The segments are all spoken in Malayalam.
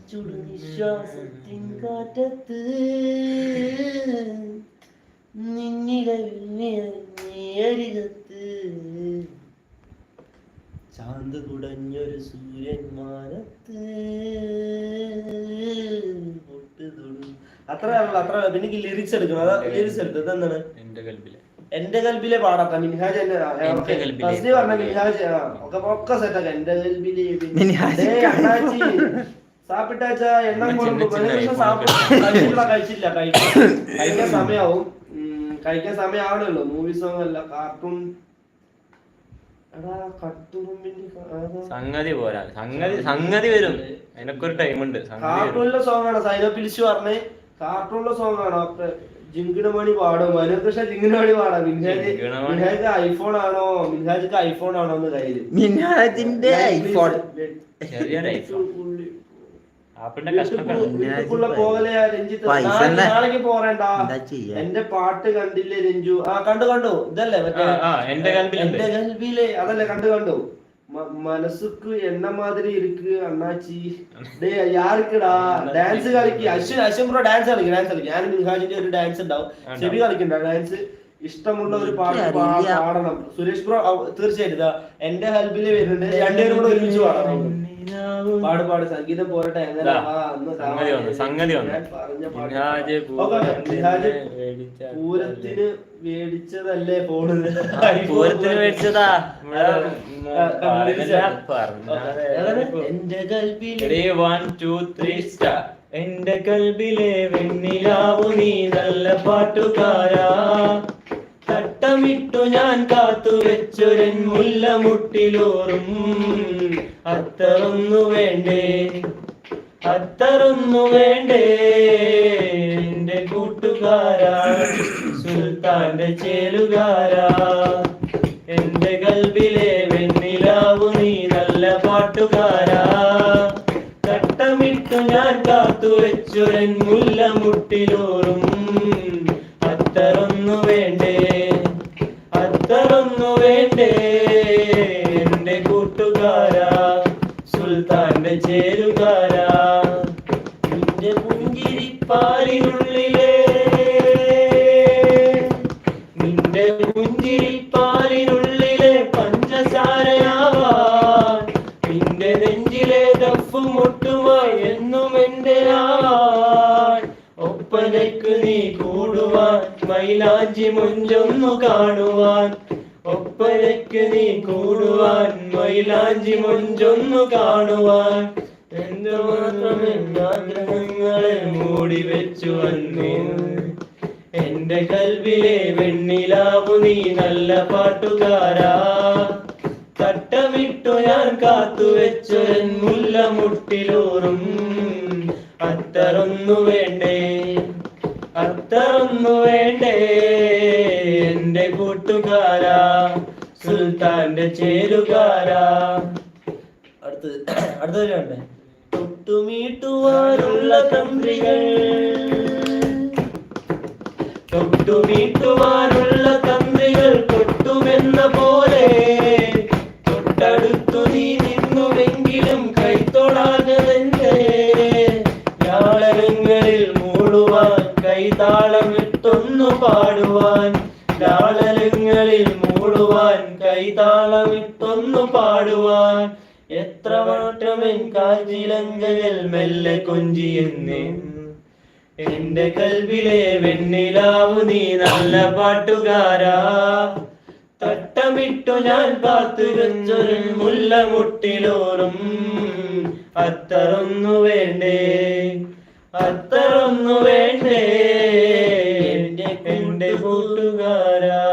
ചുടുനിശ്വാസത്തിൻ കാറ്റത്ത് നിന്നിടവിരികത്ത് ചാന്ത് കുടഞ്ഞൊരു സൂര്യൻ മാനത്ത് അത്ര പിന്നെ ലിറിക്സ് എടുക്കണം. അതാ ലിറിക്സ് എടുത്തത് എന്താണ്? എന്റെ കൽബിലെ പാടാത്ത മിൻഹാജ് പറഞ്ഞ മിൻഹാജ് ഒക്കെ സെറ്റാക്ക. എന്റെ കൽബിലെ സാപ്പിട്ടാച്ച എണ്ണം കഴിച്ചില്ല. കഴിക്കാൻ സമയാവും. കഴിക്കാൻ സമയമാവണല്ലോ. മൂവി സോങ് അല്ല, കാർട്ടൂൺ. സംഗതി പോരാ, സംഗതി വരും. അതിനൊക്കെ ടൈം ഉണ്ട്. കാർട്ടൂണിലെ സോങ് ആണ് സൈനോ പിലിച്ചു പറഞ്ഞേ. കാർട്ടൂണിലെ സോങ് ആണോ? ജിങ്കിണമണി പാടും. മനോകൃഷ്ണ ജിങ്കിണമണി പാടാം. മിൻഹാജ് ഐഫോൺ ആണോ? മിൻഹാജിക്ക് ഐഫോൺ ആണോ എന്ന് കയ്യില്? മിൻഹാജിന്റെ ഐഫോൺ നാളേക്ക് പോറേണ്ട. എന്റെ പാട്ട് കണ്ടില്ലേ രഞ്ജു? ആ കണ്ടു. ഇതല്ലേ മറ്റേ എന്റെ കൽബിലെ? അതല്ലേ കണ്ടു. മനസ്സുക്ക് എണ്ണ മാതിരി ഇരിക്ക് അണ്ണാച്ചി. യാർക്കടാ ഡാൻസ് കളിക്ക്. അശ്വൻ ബ്രോ ഡാൻസ് കളിക്കും. ഞാൻ മിൻഹാജിന്റെ ഒരു ഡാൻസ് ഉണ്ടാവും. ചെവി കളിക്കണ്ട ഡാൻസ്. ഇഷ്ടമുള്ള ഒരു പാട്ട് പാടണം. സുരേഷ് ബ്രോ തീർച്ചയായിട്ടും എന്റെ ഹെൽപ്പില് വരുന്നുണ്ട്. രണ്ടുപേരും കൂടെ ഒരുമിച്ച് പാടണം. പാട് സംഗീതം പോരട്ടെ. പൂരത്തിന് മേടിച്ചതല്ലേ ഫോണ്? പൂരത്തിന് മേടിച്ചതാ. എന്റെ കൽബിലെ 1 2 3 സ്റ്റാർ. എന്റെ കൽബിലെ വെണ്ണിലാവു നീ നല്ല പാട്ടുകാരാ. തട്ടമിട്ടു ഞാൻ കാത്തു വെച്ചൊരൻ മുല്ലമുട്ടിലോറും അത്തറൊന്നു വേണ്ടേ എന്റെ കൂട്ടുകാരാ, സുൽത്താന്റെ ചേലുകാരാ. എന്റെ കൽബിലെ വെണ്ണിലാവു നീ നല്ല പാട്ടുകാരാ. തട്ടമിട്ടു ഞാൻ കാത്തു വെച്ചൊരൻ മുല്ലമുട്ടിലോറും അത്തറൊന്നു വേണ്ടേ എന്റെ കൂട്ടുകാരാ, സുൽത്താന്റെ ചേരുകാരാ. നിന്റെ പുഞ്ചിരിപ്പാലിനുള്ളിലെ പഞ്ചസാരയാവാൻ, നിന്റെ നെഞ്ചിലെ ദഫ്ഫ് മുട്ടുമായി എന്നും എന്റെ ആവാൻ. ഒപ്പനയ്ക്ക് നീ കൂടുവാൻ, മൈലാഞ്ചി മുഞ്ചൊന്നു കാണുവാൻ. ഒപ്പനയ്ക്ക് നീ കൂടുവാൻ, മൈലാഞ്ചി മുഞ്ചൊന്നു കാണുവാൻ. എന്തുമാത്രം ആഗ്രഹങ്ങളെ മൂടി വെച്ചു വന്നു. എന്റെ കൽബിലെ വെണ്ണിലാവു നീ നല്ല പാട്ടുകാരാ. തട്ടമിട്ടു ഞാൻ കാത്തു വെച്ചൊരൻ മുല്ലമുട്ടിലോറും അത്തറൊന്നു വേണ്ടേ എന്റെ കൂട്ടുകാരാ, സുൽത്താന്റെ ചേരുകാരാ. അടുത്ത വേണ്ടേ? തൊട്ടുമീട്ടുവാനുള്ള തന്ത്രികൾ കൊട്ടുമെന്ന പോലെ തൊട്ടടുത്തു നീ നിന്നുവെങ്കിലും കൈത്തൊടാഞ്ഞതെന്തേ? ലാളനങ്ങളിൽ മൂടുവാൻ, കൈതാളമിട്ടൊന്നു പാടുവാൻ. ലാളനങ്ങളിൽ മൂടുവാൻ, കൈതാളമിട്ടൊന്നു പാടുവാൻ. എത്ര മാറ്റമെൻ കാൽച്ചിലങ്കകൾ മെല്ലെ കൊഞ്ചിയെന്നേ. എന്റെ കൽബിലെ വെണ്ണിലാവു നീ നല്ല പാട്ടുകാരാ. തട്ടമിട്ടു ഞാൻ കാത്തു വെച്ചൊരു മുല്ലമുട്ടിലോറും അത്തറൊന്നു വേണ്ടേ എന്റെ കൂട്ടുകാരാ,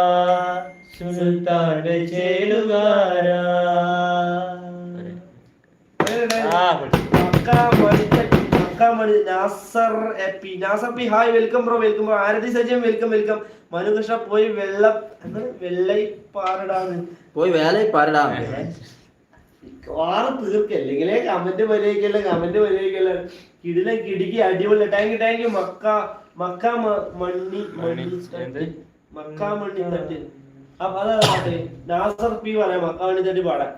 സുൽത്താന്റെ ചേലുകാരാ. Nasar P hi, welcome bro. Arathi Sajeevan welcome. Manukrishna പോയി വെള്ളൈപ്പാറടാന്ന് തീർക്കല്ലെങ്കിലേ കമന്റ് പരിഹരിക്കല്ല. കിടിക്കി അടിപൊളി. താങ്ക് യു മക്ക മണ്ണി തട്ടി. അപ്പൊ അതാ പാട്ട് നാസർ പി പറയാം. മക്ക മണ്ണി തട്ടി പാടാം.